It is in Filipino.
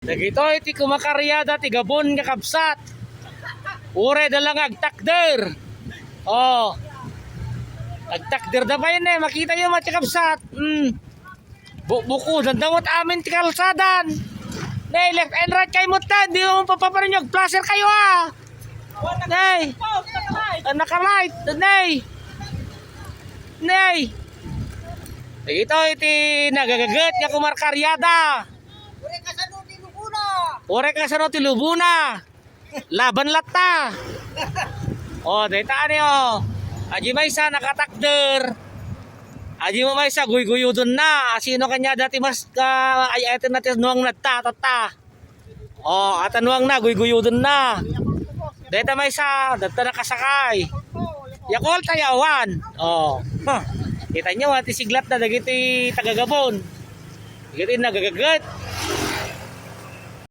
Dagito iti kumakaryada ti gabon nga kabsat. Ure dalang agtakder. Oh. Agtakder da ba yun makita nyo mga kabsat. Buko dandawat amin ti kalsadan. Nay, left and right kayo mo tan. Di mo papaparin yung placer kayo Nay. Naka-right. Nay. Nay. Dagito iti nagagagat nga kumakaryada. Ore ka sa no tilubuna. Laban latta. Oh, dayta niyo. Aji may sa nakatakder. Aji mo may sa guy-guyudon na. Sino kanya dati mas ay eto natin nuang nagtatata. Oh, atanuang na guy-guyudon na. Dayta may sa data nakasakay. Yakol tayawan. Oh. Huh. Kita nyo, siglat na dagiti tagagabon. Dagiti nagagagat.